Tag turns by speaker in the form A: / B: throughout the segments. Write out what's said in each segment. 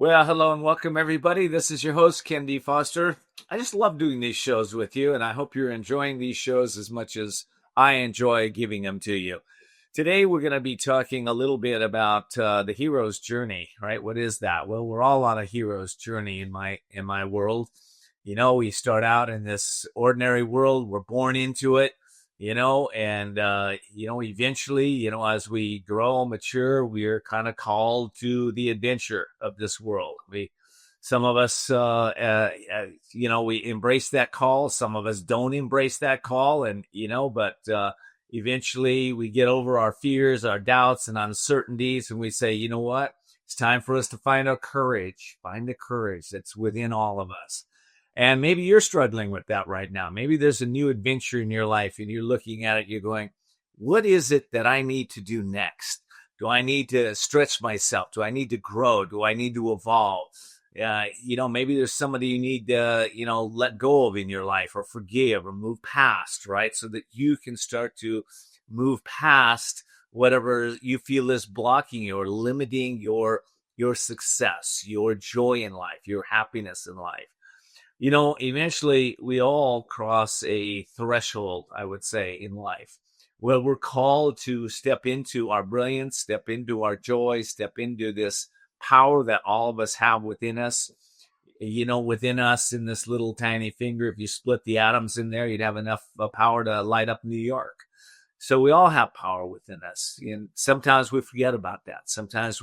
A: Well, hello and welcome, everybody. This is your host, Ken D. Foster. I just love doing these shows with you, and I hope you're enjoying these shows as much as I enjoy giving them to you. Today, we're going to be talking a little bit about the hero's journey, right? What is that? Well, we're all on a hero's journey in my world. You know, we start out in this ordinary world. We're born into it, and eventually, as we grow and mature, we're kind of called to the adventure of this world. Some of us, we embrace that call. Some of us don't embrace that call, but eventually we get over our fears, our doubts, and uncertainties, and we say, you know what? It's time for us to find the courage that's within all of us. And maybe you're struggling with that right now. Maybe there's a new adventure in your life and you're looking at it, you're going, what is it that I need to do next? Do I need to stretch myself? Do I need to grow? Do I need to evolve? Maybe there's somebody you need to, let go of in your life or forgive or move past, right? So that you can start to move past whatever you feel is blocking you or limiting your success, your joy in life, your happiness in life. Eventually we all cross a threshold, I would say, in life where we're called to step into our brilliance, step into our joy, step into this power that all of us have within us. Within us in this little tiny finger, if you split the atoms in there, you'd have enough power to light up New York. So we all have power within us. And sometimes we forget about that. Sometimes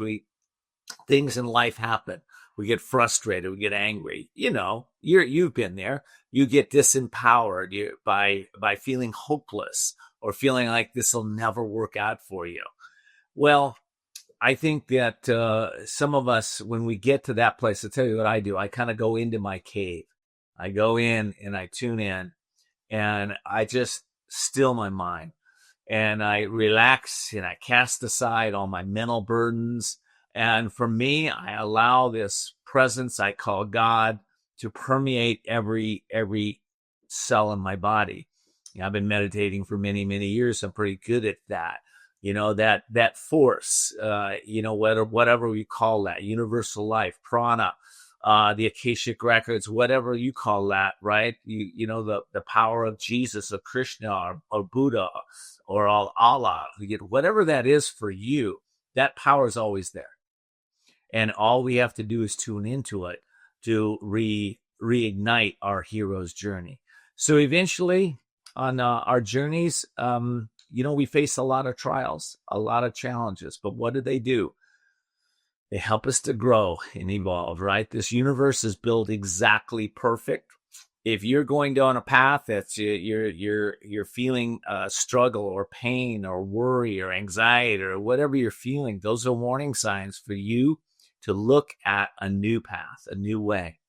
A: things in life happen. We get frustrated. We get angry. You've been there. You get disempowered by feeling hopeless or feeling like this will never work out for you. Well, I think that some of us, when we get to that place, I'll tell you what I do. I kind of go into my cave. I go in and I tune in and I just still my mind and I relax and I cast aside all my mental burdens. And for me, I allow this presence I call God to permeate every cell in my body. I've been meditating for many, many years. I'm pretty good at that. That force, whatever we call that, universal life, prana, the Akashic records, whatever you call that, right? The power of Jesus or Krishna or Buddha or Allah, whatever that is for you, that power is always there. And all we have to do is tune into it to reignite our hero's journey. So eventually on our journeys, we face a lot of trials, a lot of challenges. But what do? They help us to grow and evolve, right? This universe is built exactly perfect. If you're going down a path that's you're feeling struggle or pain or worry or anxiety or whatever you're feeling, those are warning signs for you to look at a new path, a new way.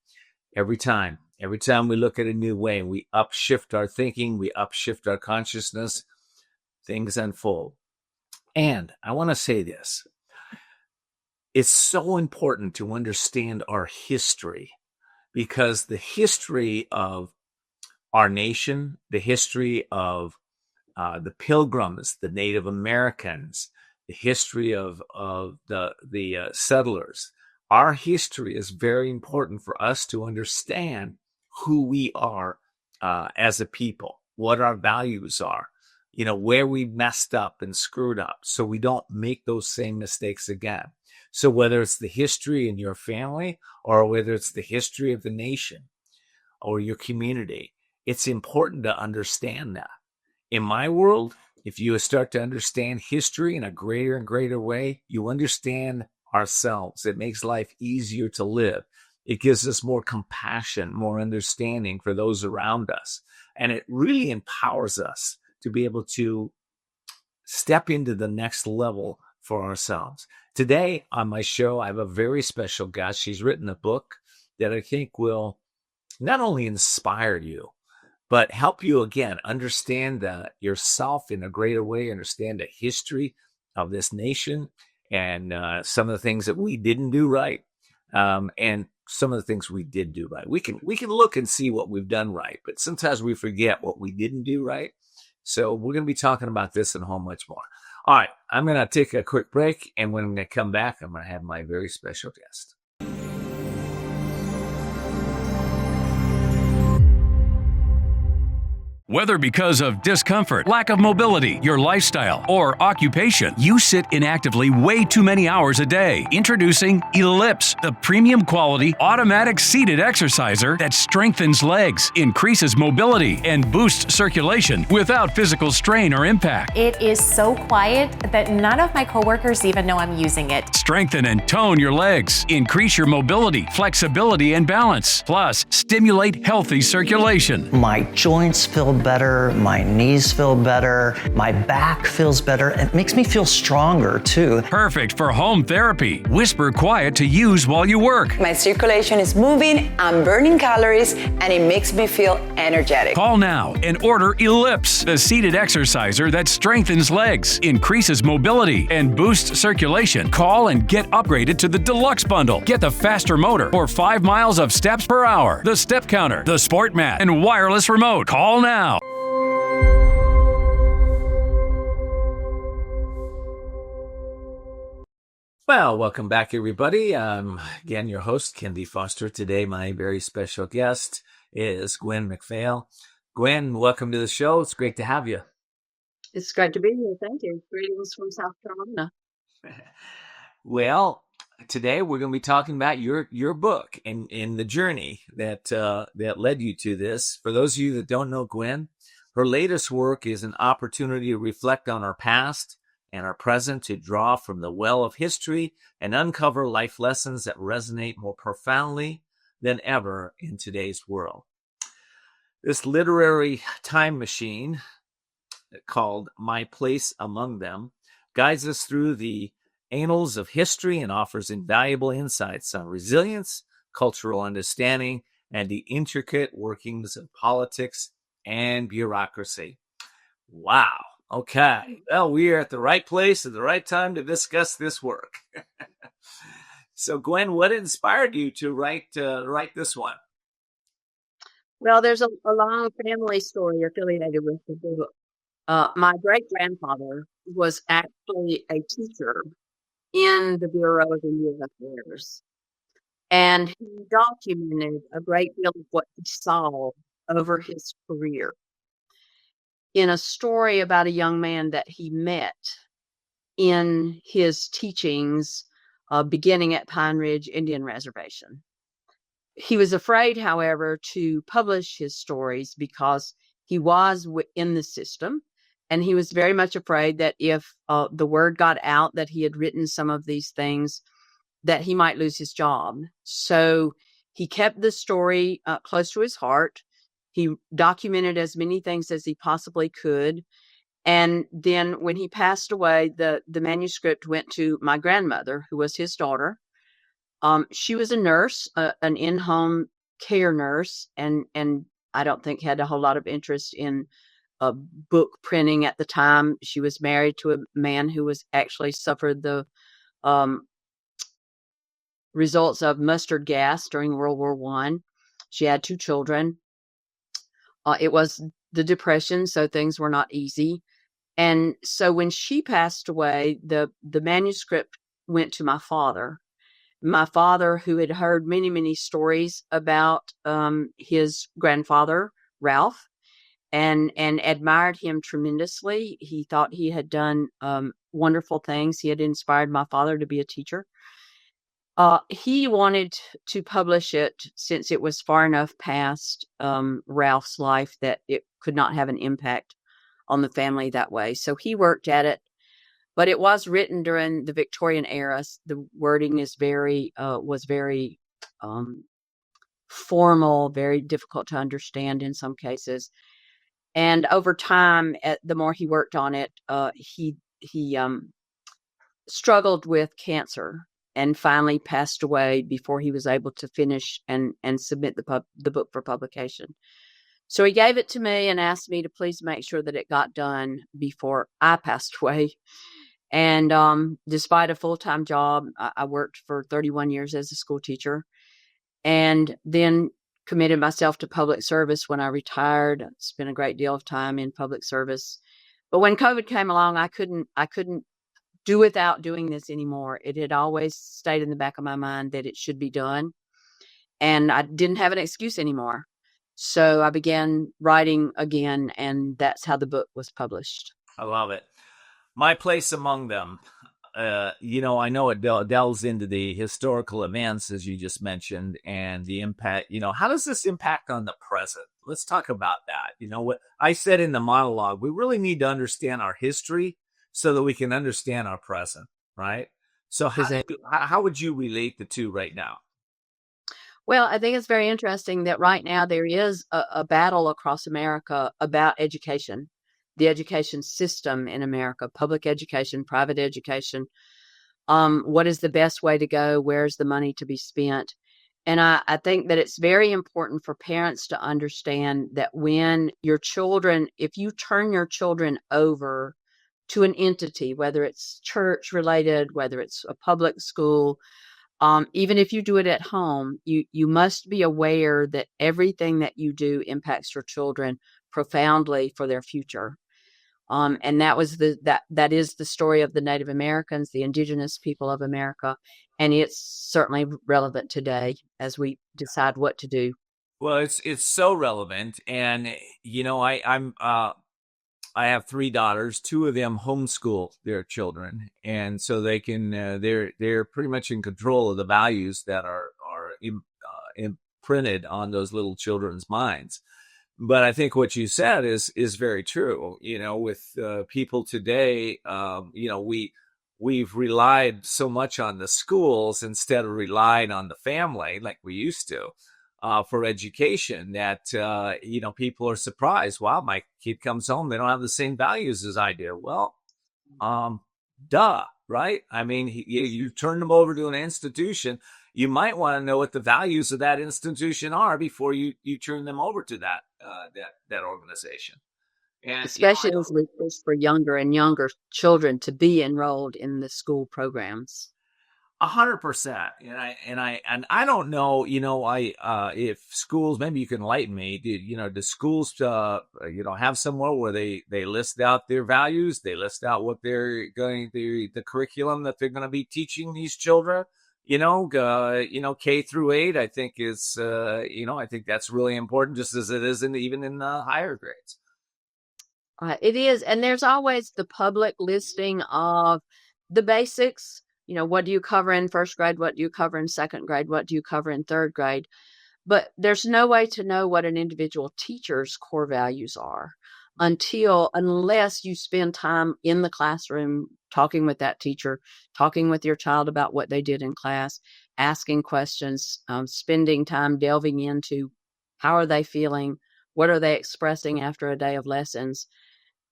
A: Every time we look at a new way, we upshift our thinking, we upshift our consciousness, things unfold. And I want to say this. It's so important to understand our history because the history of our nation, the history of the Pilgrims, the Native Americans, the history of the settlers. Our history is very important for us to understand who we are as a people, what our values are, where we messed up and screwed up so we don't make those same mistakes again. So whether it's the history in your family or whether it's the history of the nation or your community, it's important to understand that. In my world, if you start to understand history in a greater and greater way, you understand ourselves. It makes life easier to live. It gives us more compassion, more understanding for those around us. And it really empowers us to be able to step into the next level for ourselves. Today on my show, I have a very special guest. She's written a book that I think will not only inspire you, but help you, again, understand yourself in a greater way, understand the history of this nation and some of the things that we didn't do right and some of the things we did do right. We can look and see what we've done right, but sometimes we forget what we didn't do right. So we're going to be talking about this and a whole much more. All right, I'm going to take a quick break, and when I come back, I'm going to have my very special guest.
B: Whether because of discomfort, lack of mobility, your lifestyle, or occupation, you sit inactively way too many hours a day. Introducing Ellipse, the premium quality automatic seated exerciser that strengthens legs, increases mobility, and boosts circulation without physical strain or impact.
C: It is so quiet that none of my coworkers even know I'm using it.
B: Strengthen and tone your legs, increase your mobility, flexibility, and balance. Plus, stimulate healthy circulation.
D: My joints feel better, my knees feel better, my back feels better. It makes me feel stronger too.
B: Perfect for home therapy. Whisper quiet to use while you work.
E: My circulation is moving, I'm burning calories, and it makes me feel energetic.
B: Call now and order Ellipse, the seated exerciser that strengthens legs, increases mobility, and boosts circulation. Call and get upgraded to the Deluxe Bundle. Get the faster motor or 5 miles of steps per hour, the step counter, the sport mat, and wireless remote. Call now.
A: Well, welcome back, everybody. Again, your host, Ken D. Foster. Today, my very special guest is Gwen McPhail. Gwen, welcome to the show. It's great to have you.
F: It's great to be here. Thank you. Greetings from South Carolina.
A: Well, today we're going to be talking about your book and the journey that led you to this. For those of you that don't know Gwen, her latest work is an opportunity to reflect on our past and our present, to draw from the well of history and uncover life lessons that resonate more profoundly than ever in today's world. This literary time machine, called My Place Among Them, guides us through the annals of history and offers invaluable insights on resilience, cultural understanding, and the intricate workings of politics and bureaucracy. Wow. Okay. Well, we are at the right place at the right time to discuss this work. So, Gwen, what inspired you to write this one?
F: Well, there's a long family story affiliated with the book. My great-grandfather was actually a teacher in the Bureau of Indian Affairs, and he documented a great deal of what he saw over his career in a story about a young man that he met in his teachings beginning at Pine Ridge Indian Reservation. He was afraid, however, to publish his stories because he was in the system, and he was very much afraid that if the word got out that he had written some of these things, that he might lose his job. So he kept the story close to his heart. He documented as many things as he possibly could. And then when he passed away, the manuscript went to my grandmother, who was his daughter. She was a nurse, an in-home care nurse, and I don't think had a whole lot of interest in book printing at the time. She was married to a man who was actually suffered the results of mustard gas during World War I. She had 2 children. It was the Depression, so things were not easy. And so when she passed away, the manuscript went to my father. My father, who had heard many, many stories about his grandfather, Ralph, and admired him tremendously. He thought he had done wonderful things. He had inspired my father to be a teacher. He wanted to publish it since it was far enough past Ralph's life that it could not have an impact on the family that way. So he worked at it, but it was written during the Victorian era. The wording is was very formal, very difficult to understand in some cases. And over time, the more he worked on it, he struggled with cancer and finally passed away before he was able to finish and submit the book for publication. So he gave it to me and asked me to please make sure that it got done before I passed away. And despite a full-time job, I worked for 31 years as a school teacher, and then committed myself to public service when I retired. Spent a great deal of time in public service. But when COVID came along, I couldn't do without doing this anymore. It had always stayed in the back of my mind that it should be done, and I didn't have an excuse anymore. So I began writing again, and that's how the book was published.
A: I love it. My Place Among Them. I know it delves into the historical events, as you just mentioned, and the impact. How does this impact on the present? Let's talk about that. What I said in the monologue, we really need to understand our history so that we can understand our present, right? So how would you relate the two right now?
F: Well, I think it's very interesting that right now there is a battle across America about education, the education system in America, public education, private education. What is the best way to go? Where's the money to be spent? And I think that it's very important for parents to understand that when your children, if you turn your children over to an entity, whether it's church related, whether it's a public school, even if you do it at home, you must be aware that everything that you do impacts your children profoundly for their future. And that is the story of the Native Americans, the indigenous people of America, and it's certainly relevant today as we decide what to do.
A: Well, it's so relevant, and I have three daughters. Two of them homeschool their children, and so they can they're pretty much in control of the values that are imprinted on those little children's minds. But I think what you said is very true. With people today, we've relied so much on the schools instead of relying on the family like we used to. For education that, people are surprised. Wow, my kid comes home, they don't have the same values as I do. Well, duh, right? I mean, you turn them over to an institution. You might want to know what the values of that institution are before you turn them over to that organization. And
F: especially as we push for younger and younger children to be enrolled in the school programs.
A: 100%. And I don't know, if schools, maybe you can enlighten me. Do schools, have somewhere where they list out their values, they list out what they're going to, the curriculum that they're going to be teaching these children, K through 8, I think is, I think that's really important, just as it is even in the higher grades.
F: It is. And there's always the public listing of the basics. What do you cover in first grade? What do you cover in second grade? What do you cover in third grade? But there's no way to know what an individual teacher's core values are unless you spend time in the classroom talking with that teacher, talking with your child about what they did in class, asking questions, spending time delving into how are they feeling? What are they expressing after a day of lessons?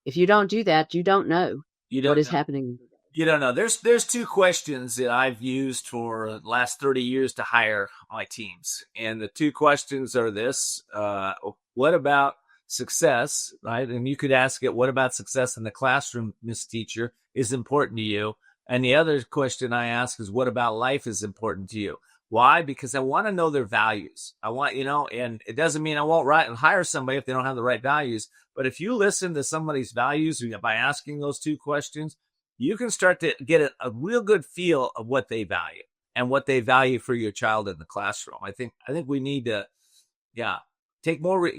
F: If you don't do that, you don't know what is happening.
A: You don't know. There's two questions that I've used for the last 30 years to hire my teams. And the two questions are this, what about success, right? And you could ask it, what about success in the classroom, Miss Teacher, is important to you? And the other question I ask is, what about life is important to you? Why? Because I want to know their values. I want, and it doesn't mean I won't hire somebody if they don't have the right values. But if you listen to somebody's values by asking those two questions, you can start to get a real good feel of what they value and what they value for your child in the classroom. I think we need to, take more.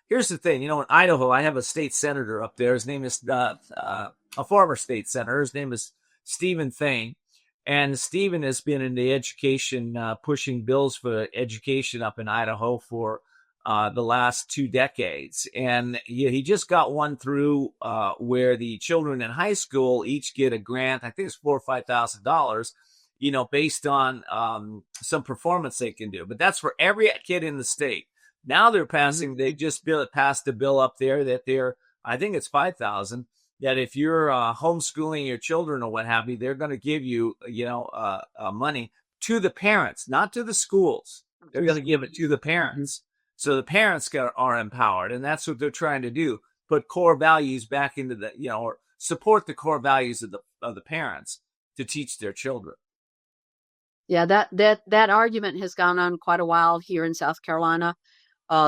A: Here's the thing, in Idaho, I have a state senator up there. His name is a former state senator. His name is Stephen Thane. And Stephen has been in the education, pushing bills for education up in Idaho for the last 2 decades. And he just got one through where the children in high school each get a grant. I think it's $4,000 or $5,000, based on some performance they can do. But that's for every kid in the state. Now they're passing, they just passed a bill up there that I think it's 5,000, that if you're homeschooling your children or what have you, they're going to give you, money to the parents, not to the schools. They're going to give it to the parents. So the parents are empowered, and that's what they're trying to do. Put core values back into or support the core values of the parents to teach their children.
F: Yeah, that argument has gone on quite a while here in South Carolina.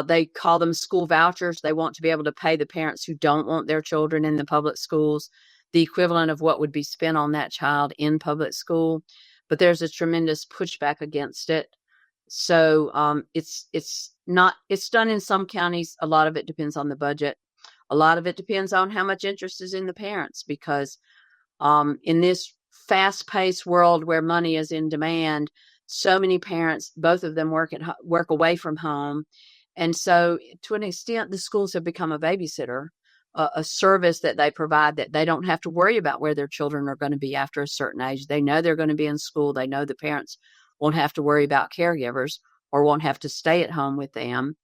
F: They call them school vouchers. They want to be able to pay the parents who don't want their children in the public schools the equivalent of what would be spent on that child in public school. But there's a tremendous pushback against it. So it's done in some counties. A lot of it depends on the budget. A lot of it depends on how much interest is in the parents, because in this fast-paced world where money is in demand, so many parents, both of them work away from home. And so to an extent, the schools have become a babysitter, a service that they provide, that they don't have to worry about where their children are going to be after a certain age. They know they're going to be in school. They know the parents won't have to worry about caregivers or won't have to stay at home with them.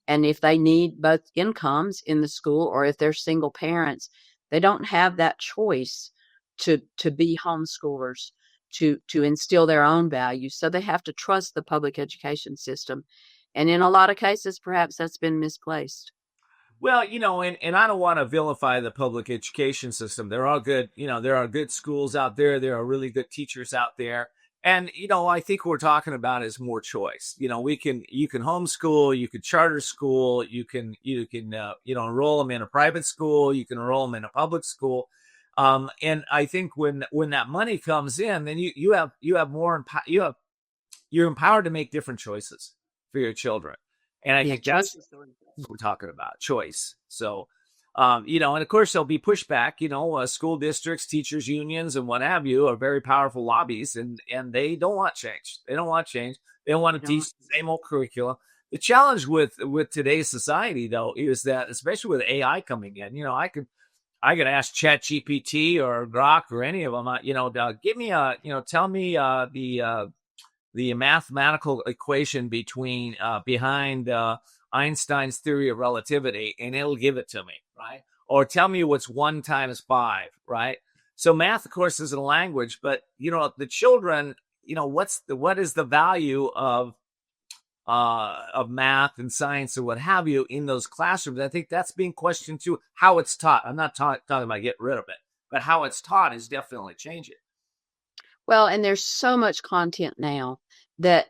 F: And if they need both incomes in the school, or if they're single parents, they don't have that choice to be homeschoolers, to instill their own values. So they have to trust the public education system. And in a lot of cases, perhaps that's been misplaced.
A: Well, and I don't want to vilify the public education system. There are good, there are good schools out there. There are really good teachers out there. And, I think what we're talking about is more choice. You can homeschool, you can charter school, you can enroll them in a private school, you can enroll them in a public school. And I think when that money comes in, then you're empowered to make different choices for your children. And I think that's what we're talking about, choice. So, and of course there'll be pushback. School districts, teachers unions, and what have you are very powerful lobbies, and they don't want change. They don't want change. They don't want to teach the same old curriculum. The challenge with today's society, though, is that, especially with AI coming in, I could ask ChatGPT or Grok or any of them, give me tell me the mathematical equation behind Einstein's theory of relativity, and it'll give it to me, right? Or tell me what's 1 times 5, right? So math, of course, is a language, but the children, what is the value of math and science and what have you in those classrooms? I think that's being questioned too. How it's taught. I'm not talking about get rid of it, but how it's taught is definitely changing.
F: Well, and there's so much content now that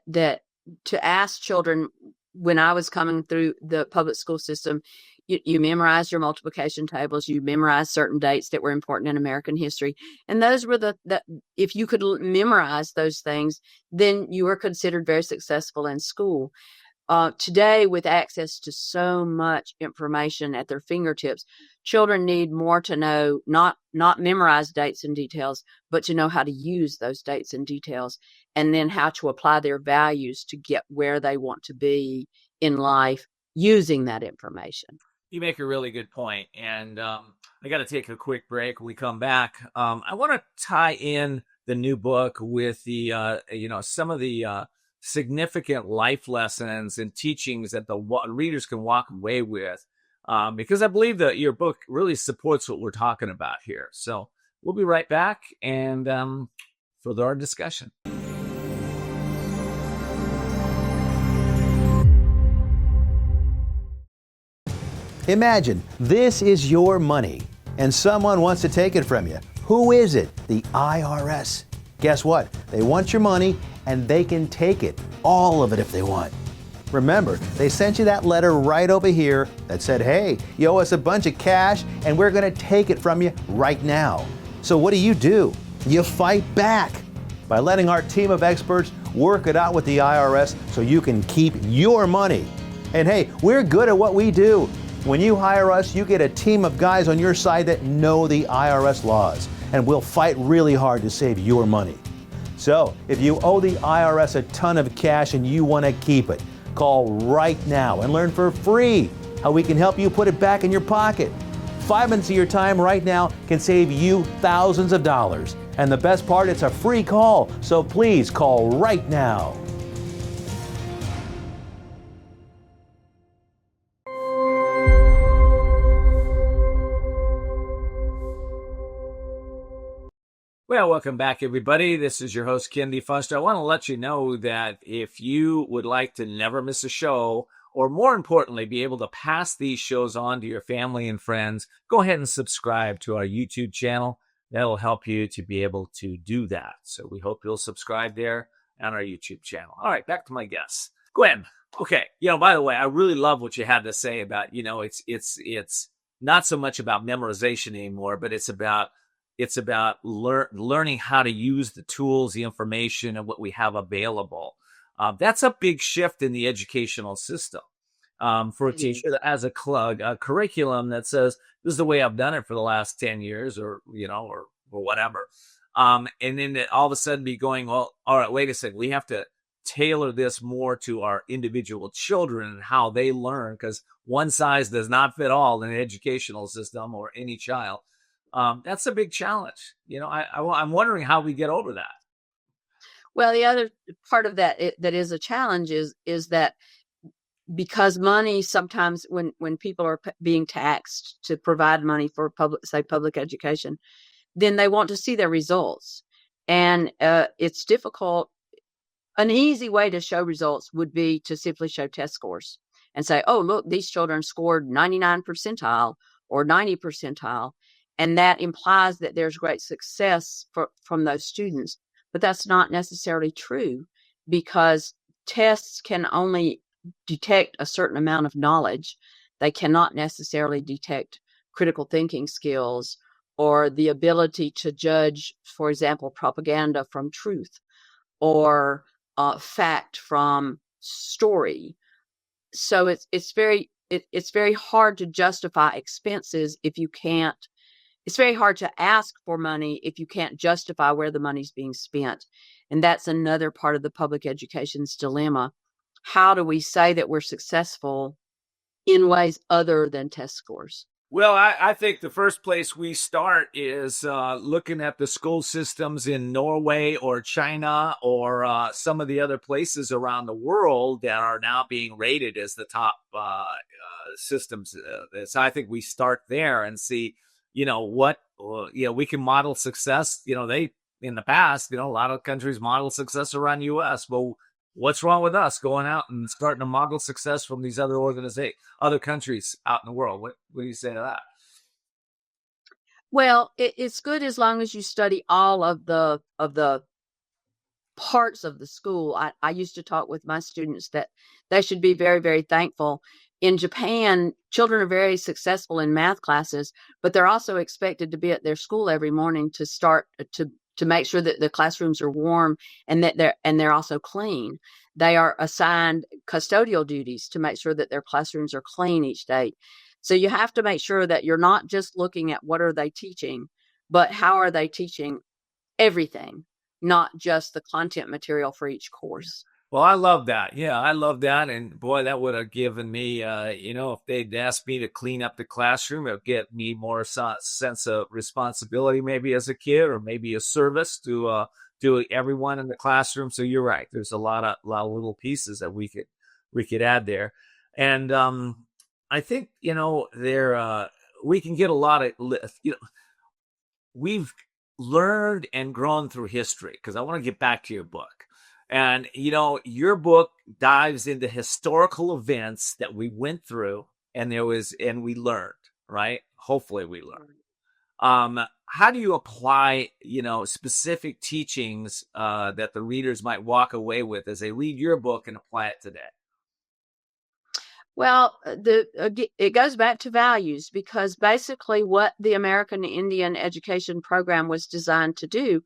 F: to ask children, when I was coming through the public school system, you memorize your multiplication tables, you memorize certain dates that were important in American history. And those were if you could memorize those things, then you were considered very successful in school. Today, with access to so much information at their fingertips, children need more to know, not memorize dates and details, but to know how to use those dates and details, and then how to apply their values to get where they want to be in life using that information.
A: You make a really good point. And I got to take a quick break. When we come back, I want to tie in the new book with the, some of the significant life lessons and teachings that the readers can walk away with, because I believe that your book really supports what we're talking about here. So we'll be right back and further our discussion.
G: Imagine this is your money and someone wants to take it from you. Who is it? The IRS. Guess what? They want your money and they can take it, all of it if they want. Remember, they sent you that letter right over here that said, hey, you owe us a bunch of cash and we're going to take it from you right now. So what do? You fight back by letting our team of experts work it out with the IRS so you can keep your money. And hey, we're good at what we do. When you hire us, you get a team of guys on your side that know the IRS laws, and we'll fight really hard to save your money. So, if you owe the IRS a ton of cash and you want to keep it, call right now and learn for free how we can help you put it back in your pocket. 5 minutes of your time right now can save you thousands of dollars. And the best part, it's a free call, so please call right now.
A: Well, welcome back, everybody. This is your host, Ken D. Foster. I want to let you know that if you would like to never miss a show, or more importantly, be able to pass these shows on to your family and friends, go ahead and subscribe to our YouTube channel. That'll help you to be able to do that. So we hope you'll subscribe there on our YouTube channel. All right, back to my guests. Gwen, okay. By the way, I really love what you had to say about, it's not so much about memorization anymore, but it's about learning how to use the tools, the information, and what we have available. That's a big shift in the educational system for a teacher as a curriculum that says, this is the way I've done it for the last 10 years or whatever. And then all of a sudden be going, well, all right, wait a second. We have to tailor this more to our individual children and how they learn, because one size does not fit all in an educational system or any child. That's a big challenge. I'm wondering how we get over that.
F: Well, the other part of that that is a challenge is that because money sometimes when people are being taxed to provide money for public education, then they want to see their results. And it's difficult. An easy way to show results would be to simply show test scores and say, oh, look, these children scored 99 percentile or 90 percentile. And that implies that there's great success from those students. But that's not necessarily true, because tests can only detect a certain amount of knowledge. They cannot necessarily detect critical thinking skills or the ability to judge, for example, propaganda from truth or fact from story. So it's very hard to justify expenses if you can't. It's very hard to ask for money if you can't justify where the money's being spent. And that's another part of the public education's dilemma. How do we say that we're successful in ways other than test scores?
A: Well, I think the first place we start is looking at the school systems in Norway or China or some of the other places around the world that are now being rated as the top systems. So I think we start there and see, what, we can model success. They, in the past, a lot of countries model success around the U.S. Well, what's wrong with us going out and starting to model success from these other countries out in the world? What do you say to that?
F: Well, it's good as long as you study all of the parts of the school. I used to talk with my students that they should be very, very thankful. In Japan, children are very successful in math classes, but they're also expected to be at their school every morning to start to make sure that the classrooms are warm and that they're also clean. They are assigned custodial duties to make sure that their classrooms are clean each day. So you have to make sure that you're not just looking at what are they teaching, but how are they teaching everything, not just the content material for each course.
A: Well, I love that. Yeah, I love that. And boy, that would have given me, if they'd asked me to clean up the classroom, it would get me more sense of responsibility, maybe as a kid, or maybe a service to everyone in the classroom. So you're right. There's a lot of little pieces that we could add there. And I think, we can get a lot of, we've learned and grown through history, because I want to get back to your book. And, your book dives into historical events that we went through and we learned, right? Hopefully we learned. How do you apply, specific teachings that the readers might walk away with as they read your book and apply it today?
F: Well, it goes back to values, because basically what the American Indian education program was designed to do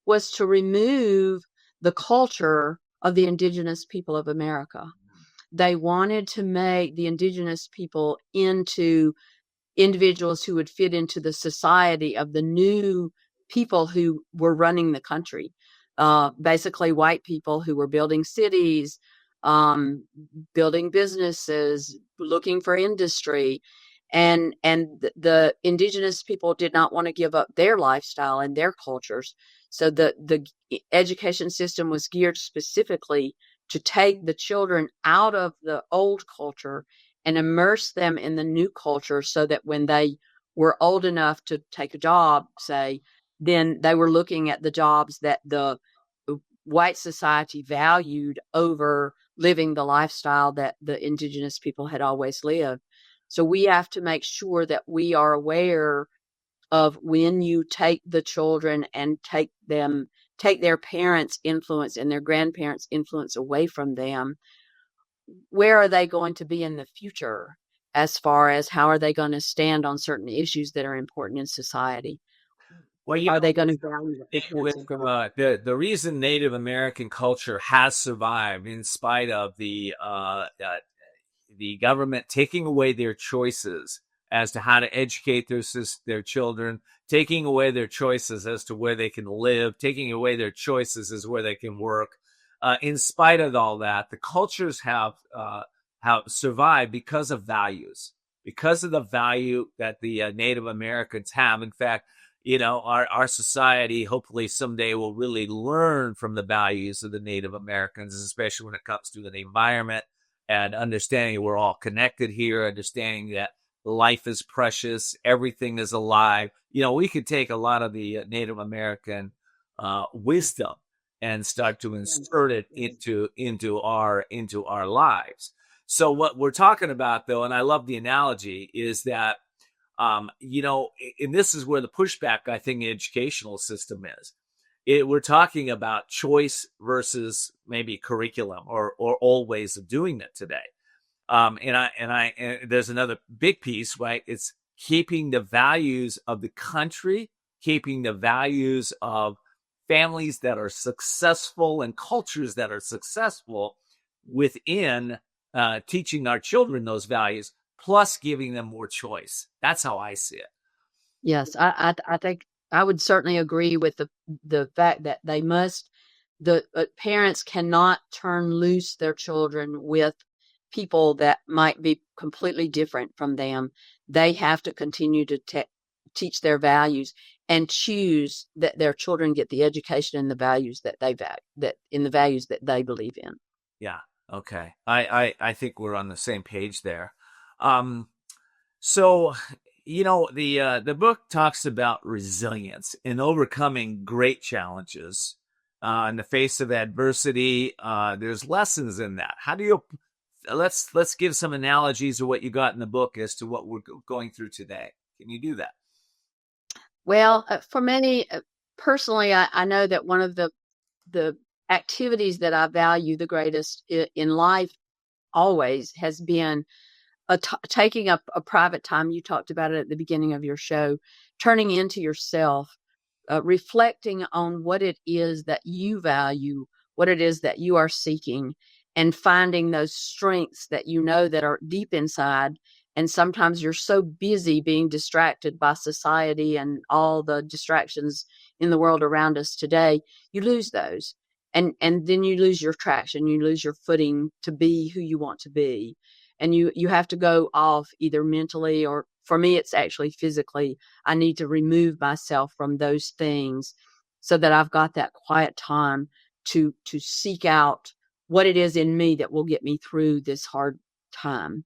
F: was to remove the culture of the indigenous people of America. They wanted to make the indigenous people into individuals who would fit into the society of the new people who were running the country. Basically white people who were building cities, building businesses, looking for industry. And the indigenous people did not want to give up their lifestyle and their cultures. So the education system was geared specifically to take the children out of the old culture and immerse them in the new culture, so that when they were old enough to take a job, say, then they were looking at the jobs that the white society valued over living the lifestyle that the indigenous people had always lived. So we have to make sure that we are aware of when you take the children and take their parents' influence and their grandparents' influence away from them, where are they going to be in the future, as far as how are they going to stand on certain issues that are important in society?
A: Well, you
F: are
A: know,
F: they going to value it?
A: the reason Native American culture has survived in spite of the government taking away their choices as to how to educate their children, taking away their choices as to where they can live, taking away their choices as where they can work. In spite of all that, the cultures have survived because of values, because of the value that the Native Americans have. In fact, you know, our society hopefully someday will really learn from the values of the Native Americans, especially when it comes to the environment and understanding we're all connected here, understanding that life is precious, everything is alive. You know, we could take a lot of the Native American wisdom and start to insert it into our lives. So what we're talking about, though, and I love the analogy, is that you know, and this is where the pushback, I think, the educational system is. We're talking about choice versus maybe curriculum or old ways of doing it today. And there's another big piece, right? It's keeping the values of the country, keeping the values of families that are successful and cultures that are successful within teaching our children those values, plus giving them more choice. That's how I see it.
F: Yes, I think I would certainly agree with the fact that the parents cannot turn loose their children with people that might be completely different from them. They have to continue to teach their values and choose that their children get the education and the values that they values that they believe in.
A: Yeah. Okay. I think we're on the same page there. So, you know, the book talks about resilience and overcoming great challenges in the face of adversity. There's lessons in that. How do you? Let's give some analogies of what you got in the book as to what we're going through today. Can you do that?
F: Well, for me personally, I know that one of the activities that I value the greatest in life always has been taking up a private time. You talked about it at the beginning of your show, turning into yourself, reflecting on what it is that you value, what it is that you are seeking, and finding those strengths that you know that are deep inside. And sometimes you're so busy being distracted by society and all the distractions in the world around us today, you lose those. And then you lose your traction, you lose your footing to be who you want to be. And you have to go off either mentally, or for me, it's actually physically. I need to remove myself from those things so that I've got that quiet time to seek out what it is in me that will get me through this hard time.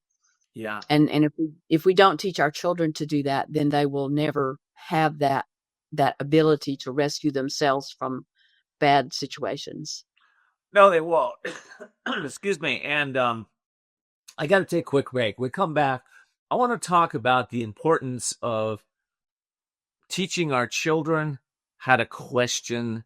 A: Yeah.
F: And if we don't teach our children to do that, then they will never have that ability to rescue themselves from bad situations.
A: No, they won't. Excuse me. And I got to take a quick break. When we come back, I want to talk about the importance of teaching our children how to question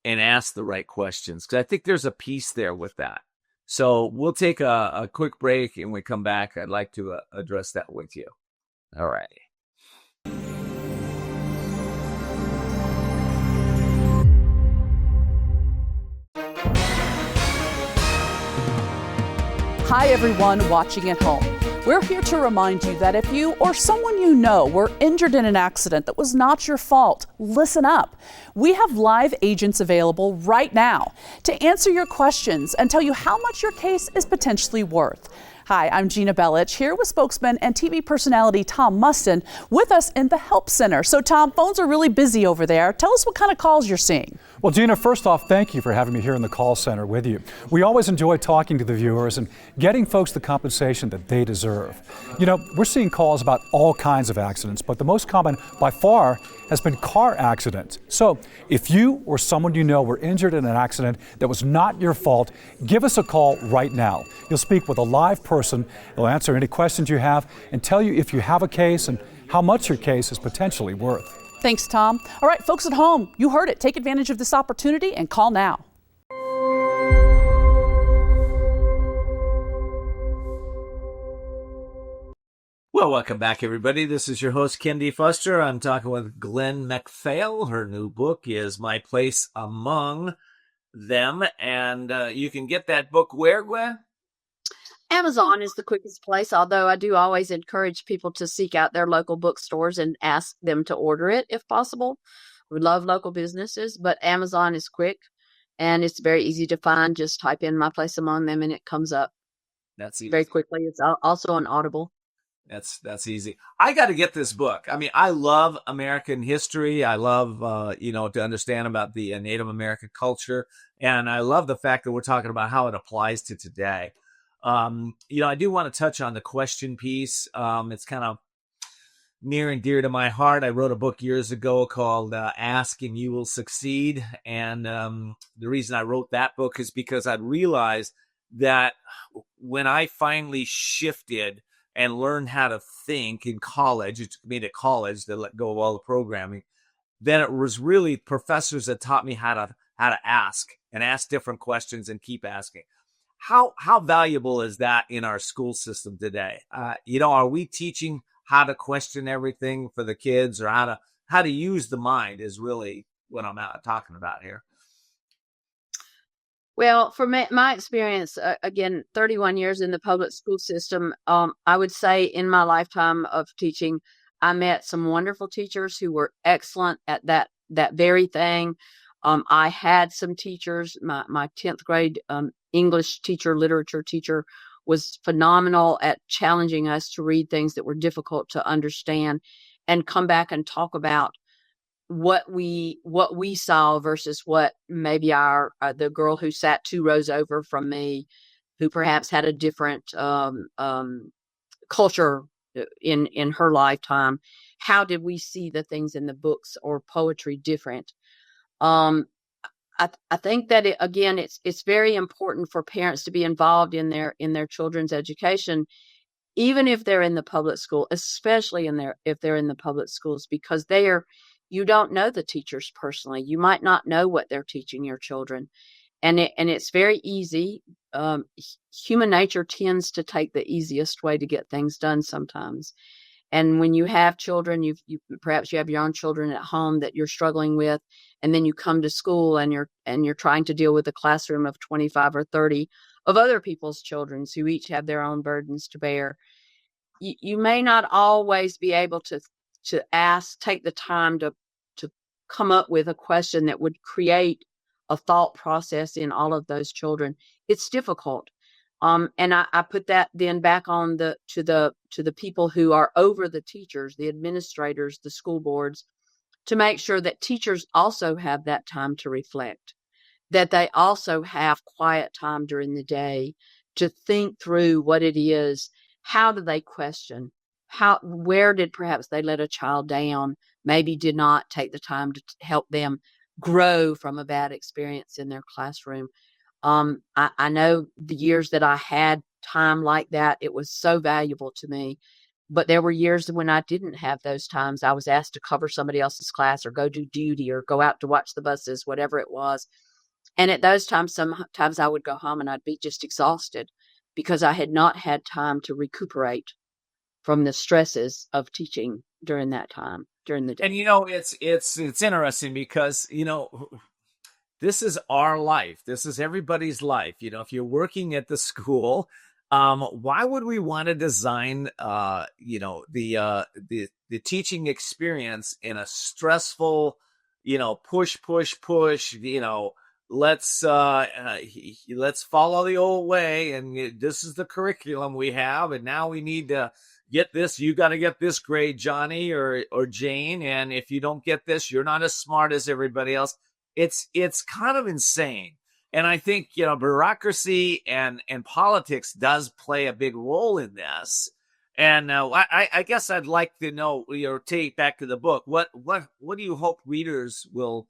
A: and ask the right questions, because I think there's a piece there with that. So we'll take a quick break, and when we come back, I'd like to address that with you. All right.
H: Hi, everyone watching at home. We're here to remind you that if you or someone you know were injured in an accident that was not your fault, listen up. We have live agents available right now to answer your questions and tell you how much your case is potentially worth. Hi, I'm Gina Bellich, here with spokesman and TV personality Tom Mustin with us in the Help Center. So Tom, phones are really busy over there. Tell us what kind of calls you're seeing.
I: Well, Gina, first off, thank you for having me here in the call center with you. We always enjoy talking to the viewers and getting folks the compensation that they deserve. You know, we're seeing calls about all kinds of accidents, but the most common by far has been car accidents. So if you or someone you know were injured in an accident that was not your fault, give us a call right now. You'll speak with a live person. They'll answer any questions you have and tell you if you have a case and how much your case is potentially worth.
H: Thanks, Tom. All right, folks at home, you heard it. Take advantage of this opportunity and call now.
A: Well, welcome back, everybody. This is your host, Ken D. Foster. I'm talking with Gwen McPhail. Her new book is My Place Among Them. And you can get that book where, Gwen?
F: Amazon is the quickest place, although I do always encourage people to seek out their local bookstores and ask them to order it if possible. We love local businesses, but Amazon is quick and it's very easy to find. Just type in My Place Among Them and it comes up
A: That's easy.
F: very quickly. It's also on Audible.
A: That's easy. I got to get this book. I mean, I love American history. I love, to understand about the Native American culture. And I love the fact that we're talking about how it applies to today. I do want to touch on the question piece. It's kind of near and dear to my heart. I wrote a book years ago called Ask and You Will Succeed. And the reason I wrote that book is because I realized that when I finally shifted and learned how to think in college, it took me to college to let go of all the programming, then it was really professors that taught me how to ask different questions and keep asking. How valuable is that in our school system today? Are we teaching how to question everything for the kids, or how to use the mind is really what I'm talking about here.
F: Well, for my experience, again, 31 years in the public school system, I would say in my lifetime of teaching, I met some wonderful teachers who were excellent at that very thing. I had some teachers, my 10th grade English teacher, literature teacher, was phenomenal at challenging us to read things that were difficult to understand and come back and talk about what we saw versus what maybe the girl who sat 2 rows over from me, who perhaps had a different culture in her lifetime. How did we see the things in the books or poetry different? I think that it's very important for parents to be involved in their children's education, even if they're in the public school, especially if they're in the public schools, because you don't know the teachers personally. You might not know what they're teaching your children. And it's very easy. Human nature tends to take the easiest way to get things done sometimes. And when you have children, perhaps you have your own children at home that you're struggling with, and then you come to school and you're trying to deal with a classroom of 25 or 30 of other people's children who each have their own burdens to bear. You may not always be able to take the time to come up with a question that would create a thought process in all of those children. It's difficult. And I put that then back on to the people who are over the teachers, the administrators, the school boards, to make sure that teachers also have that time to reflect, that they also have quiet time during the day to think through what it is. How do they question? Where did perhaps they let a child down, maybe did not take the time to help them grow from a bad experience in their classroom. I know the years that I had time like that, it was so valuable to me. But there were years when I didn't have those times. I was asked to cover somebody else's class or go do duty or go out to watch the buses, whatever it was. And at those times, sometimes I would go home and I'd be just exhausted because I had not had time to recuperate from the stresses of teaching during that time, during the day.
A: And it's interesting because this is our life. This is everybody's life. If you're working at the school, why would we want to design the teaching experience in a stressful, push, let's follow the old way, and this is the curriculum we have, and now we need to get this. You got to get this grade, Johnny or Jane, and if you don't get this, you're not as smart as everybody else. It's kind of insane. And I think, bureaucracy and politics does play a big role in this. And I guess I'd like to know, take back to the book. What do you hope readers will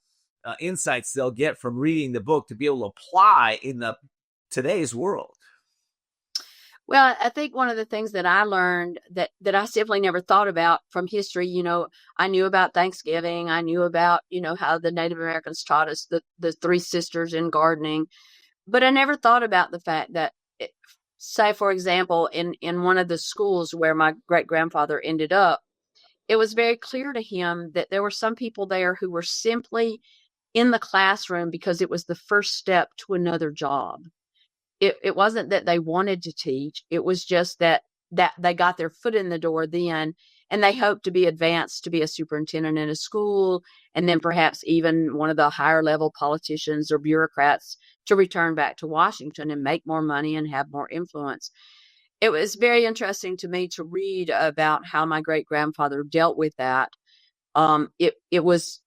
A: insights they'll get from reading the book to be able to apply in today's world?
F: Well, I think one of the things that I learned that I simply never thought about from history, I knew about Thanksgiving. I knew about, how the Native Americans taught us the 3 sisters in gardening. But I never thought about the fact that say, for example, in one of the schools where my great-grandfather ended up, it was very clear to him that there were some people there who were simply in the classroom because it was the first step to another job. It wasn't that they wanted to teach. It was just that they got their foot in the door then, and they hoped to be advanced to be a superintendent in a school, and then perhaps even one of the higher level politicians or bureaucrats to return back to Washington and make more money and have more influence. It was very interesting to me to read about how my great-grandfather dealt with that. It was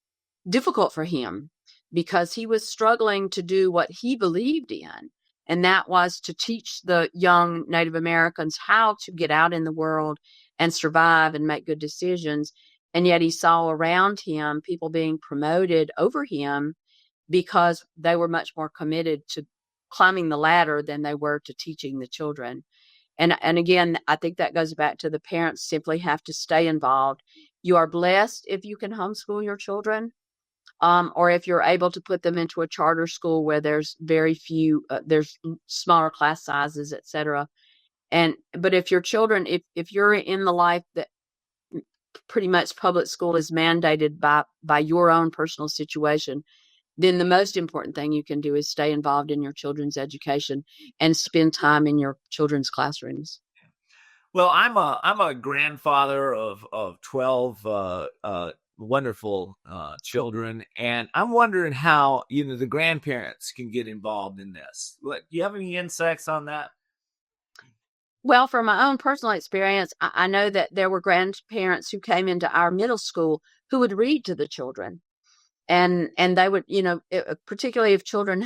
F: difficult for him because he was struggling to do what he believed in, and that was to teach the young Native Americans how to get out in the world and survive and make good decisions. And yet he saw around him people being promoted over him because they were much more committed to climbing the ladder than they were to teaching the children. And again, I think that goes back to the parents simply have to stay involved. You are blessed if you can homeschool your children, or if you're able to put them into a charter school where there's very few, there's smaller class sizes, et cetera. But if your children, if you're in the life that pretty much public school is mandated by your own personal situation, then the most important thing you can do is stay involved in your children's education and spend time in your children's classrooms.
A: Well, I'm a grandfather of 12 wonderful children, and I'm wondering how the grandparents can get involved in this. Do you have any insights on that?
F: Well, from my own personal experience, I know that there were grandparents who came into our middle school who would read to the children. And they would, particularly if children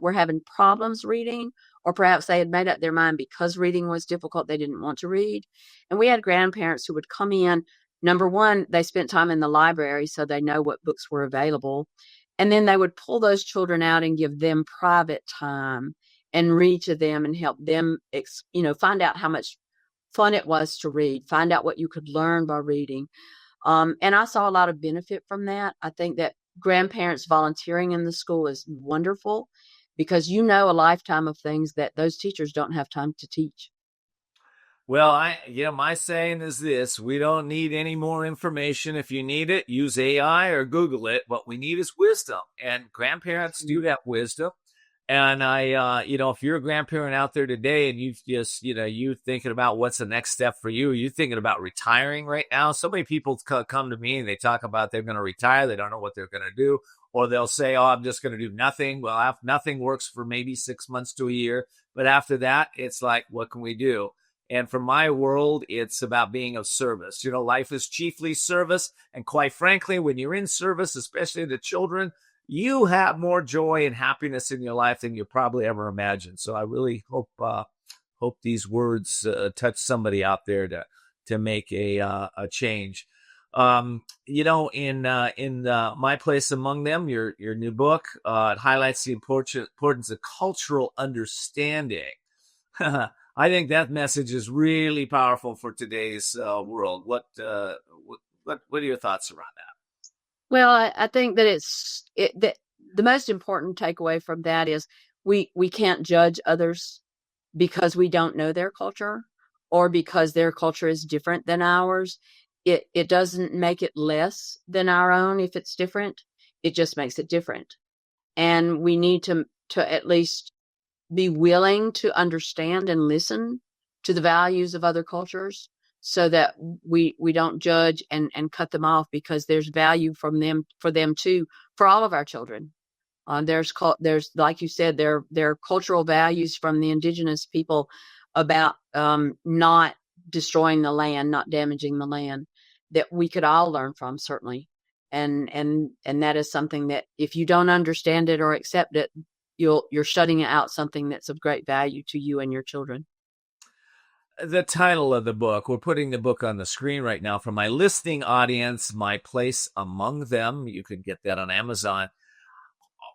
F: were having problems reading, or perhaps they had made up their mind because reading was difficult, they didn't want to read. And we had grandparents who would come in. Number one, they spent time in the library, so they know what books were available. And then they would pull those children out and give them private time and read to them and help them, find out how much fun it was to read, find out what you could learn by reading. And I saw a lot of benefit from that. I think that grandparents volunteering in the school is wonderful because a lifetime of things that those teachers don't have time to teach.
A: Well, my saying is this: we don't need any more information. If you need it, use AI or Google it. What we need is wisdom, and grandparents do have wisdom. And if you're a grandparent out there today and you've just, you thinking about what's the next step for you, you thinking about retiring right now. So many people come to me and they talk about they're going to retire. They don't know what they're going to do, or they'll say, oh, I'm just going to do nothing. Well, nothing works for maybe 6 months to a year. But after that, it's like, what can we do? And for my world, it's about being of service. Life is chiefly service. And quite frankly, when you're in service, especially to children, you have more joy and happiness in your life than you probably ever imagined. So I really hope these words touch somebody out there to make a change. In My Place Among Them, your new book, it highlights the importance of cultural understanding. I think that message is really powerful for today's world. What are your thoughts around that?
F: Well, I think that that the most important takeaway from that is we can't judge others because we don't know their culture or because their culture is different than ours. It doesn't make it less than our own if it's different. It just makes it different. And we need to at least be willing to understand and listen to the values of other cultures, so that we don't judge and cut them off, because there's value for them too, for all of our children. There's, like you said, there are cultural values from the indigenous people about not destroying the land, not damaging the land, that we could all learn from, certainly. And that is something that if you don't understand it or accept it, you're shutting out something that's of great value to you and your children.
A: The title of the book, we're putting the book on the screen right now for my listening audience, My Place Among Them. You can get that on Amazon.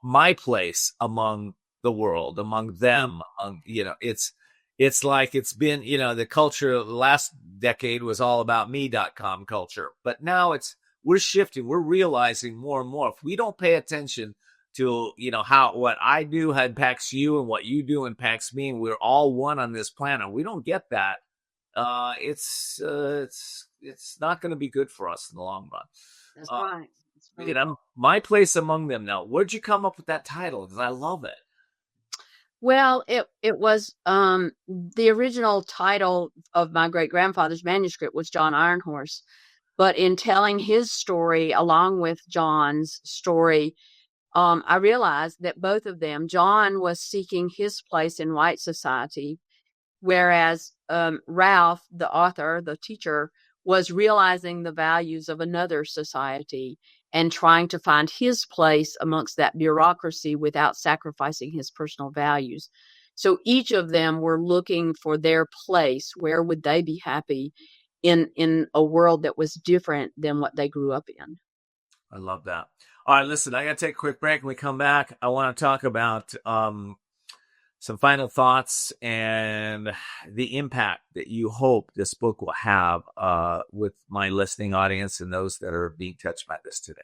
A: My Place Among the World, among them. It's like it's been, the culture the last decade was all about me.com culture. But now we're shifting. We're realizing more and more, if we don't pay attention to, how what I do impacts you and what you do impacts me. And we're all one on this planet. We don't get that. It's not going to be good for us in the long run.
F: That's right. That's right.
A: My place among them. Now, where'd you come up with that title? Because I love it.
F: Well, it was the original title of my great grandfather's manuscript was John Ironhorse, but in telling his story along with John's story, I realized that both of them, John was seeking his place in white society, whereas Ralph, the author, the teacher, was realizing the values of another society and trying to find his place amongst that bureaucracy without sacrificing his personal values. So each of them were looking for their place. Where would they be happy in a world that was different than what they grew up in?
A: I love that. All right, listen, I got to take a quick break. When we come back, I want to talk about some final thoughts and the impact that you hope this book will have with my listening audience and those that are being touched by this today.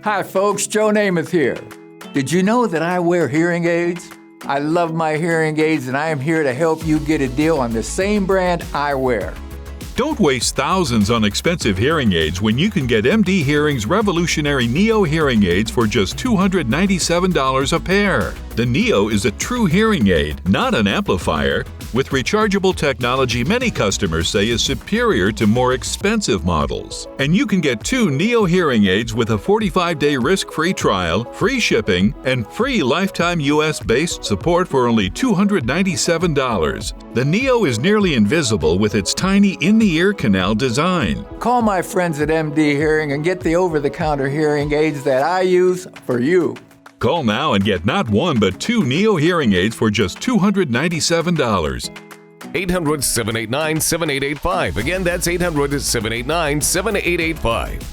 J: Hi, folks. Joe Namath here. Did you know that I wear hearing aids? I love my hearing aids, and I am here to help you get a deal on the same brand I wear.
K: Don't waste thousands on expensive hearing aids when you can get MD Hearing's revolutionary Neo hearing aids for just $297 a pair. The Neo is a true hearing aid, not an amplifier. With rechargeable technology many customers say is superior to more expensive models. And you can get 2 Neo hearing aids with a 45-day risk-free trial, free shipping, and free lifetime US-based support for only $297. The Neo is nearly invisible with its tiny in-the-ear canal design.
J: Call my friends at MD Hearing and get the over-the-counter hearing aids that I use for you.
K: Call now and get not 1 but 2 Neo hearing aids for just $297.
L: 800-789-7885. Again, that's 800-789-7885.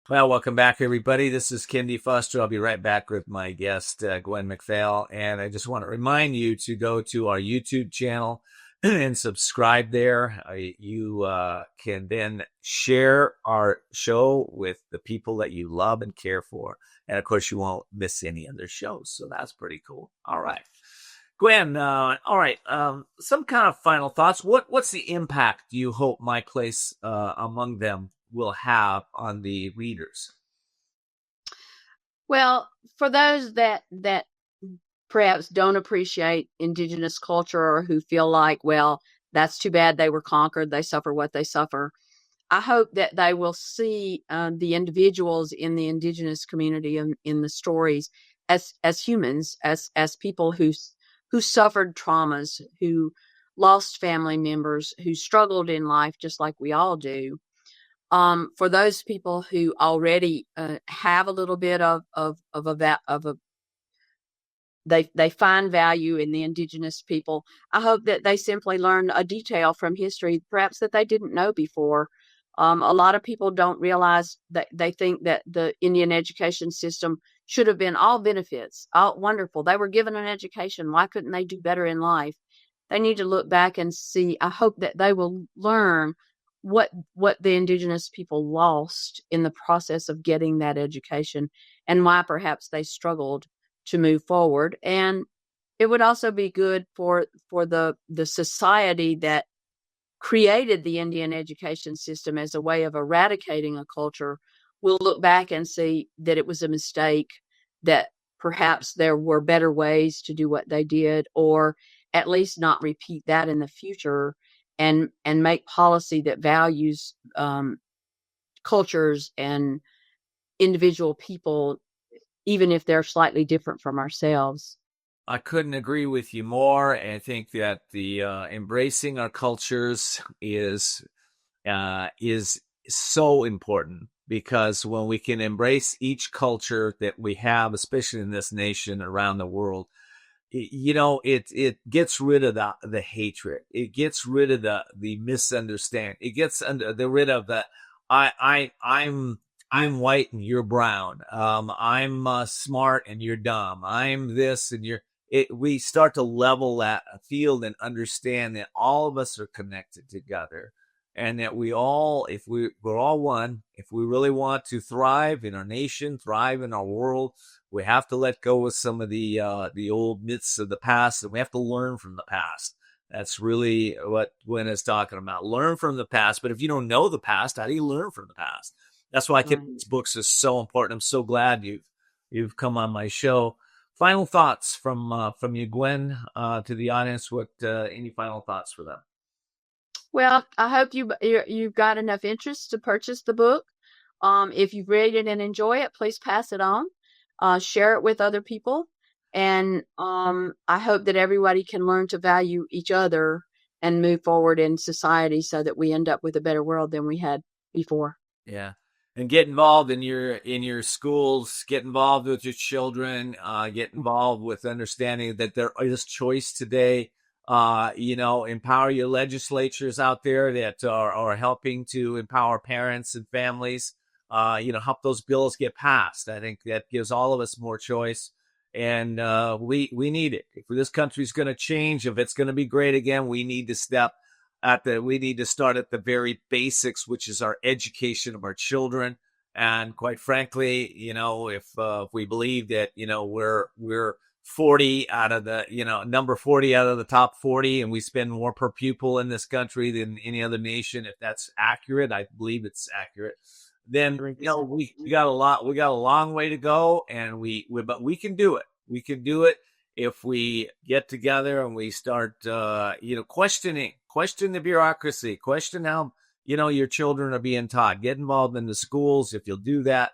A: Well, welcome back, everybody. This is Ken D. Foster. I'll be right back with my guest, Gwen McPhail. And I just want to remind you to go to our YouTube channel and subscribe there. You can then share our show with the people that you love and care for. And, of course, you won't miss any other shows. So that's pretty cool. All right. Gwen, all right. Some kind of final thoughts. What's the impact you hope my place among them will have on the readers?
F: Well, for those that perhaps don't appreciate indigenous culture or who feel like, well, that's too bad they were conquered, they suffer what they suffer, I hope that they will see the individuals in the indigenous community in the stories as humans, as people who suffered traumas, who lost family members, who struggled in life just like we all do. For those people who already have a little bit they find value in the indigenous people, I hope that they simply learn a detail from history, perhaps that they didn't know before. A lot of people don't realize that they think that the Indian education system should have been all benefits, all wonderful. They were given an education. Why couldn't they do better in life? They need to look back and see. I hope that they will learn what the indigenous people lost in the process of getting that education and why perhaps they struggled to move forward. And it would also be good for the society that created the Indian education system as a way of eradicating a culture. We'll look back and see that it was a mistake, that perhaps there were better ways to do what they did, or at least not repeat that in the future, and make policy that values cultures and individual people, even if they're slightly different from ourselves.
A: I couldn't agree with you more. I think that the embracing our cultures is so important, because when we can embrace each culture that we have, especially in this nation, around the world, it gets rid of the hatred. It gets rid of the misunderstanding. It gets rid of the I'm I'm white and you're brown. I'm smart and you're dumb. I'm this and you're. We start to level that field and understand that all of us are connected together, and that we're all one. If we really want to thrive in our nation, thrive in our world, we have to let go of some of the old myths of the past, and we have to learn from the past. That's really what Gwen is talking about. Learn from the past. But if you don't know the past, how do you learn from the past? That's why I think these books is so important. I'm so glad you've come on my show. Final thoughts from you, Gwen, to the audience. What any final thoughts for them?
F: Well, I hope you've got enough interest to purchase the book. If you've read it and enjoy it, please pass it on. Share it with other people. And I hope that everybody can learn to value each other and move forward in society so that we end up with a better world than we had before.
A: Yeah. And get involved in your schools, get involved with your children, get involved with understanding that there is choice today. Empower your legislatures out there that are helping to empower parents and families. Help those bills get passed. I think that gives all of us more choice. And we need it. If this country's going to change, if it's going to be great again, we need to start at the very basics, which is our education of our children. And quite frankly, if we believe that, we're 40 out of the, number 40 out of the top 40, and we spend more per pupil in this country than any other nation, if that's accurate, I believe it's accurate, then, we got a long way to go, and but we can do it. We can do it if we get together and we start, question the bureaucracy, question how, your children are being taught, get involved in the schools. If you'll do that,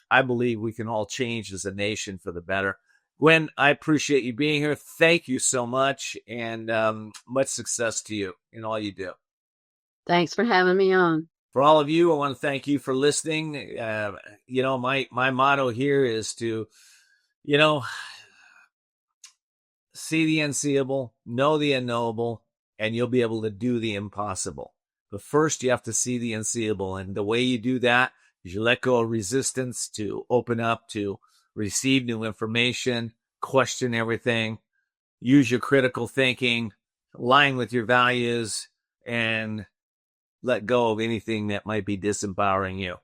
A: I believe we can all change as a nation for the better. Gwen, I appreciate you being here. Thank you so much, and much success to you in all you do.
F: Thanks for having me on.
A: For all of you, I want to thank you for listening. My motto here is to, see the unseeable, know the unknowable, and you'll be able to do the impossible. But first, you have to see the unseeable. And the way you do that is you let go of resistance to open up, to receive new information, question everything, use your critical thinking, align with your values, and let go of anything that might be disempowering you.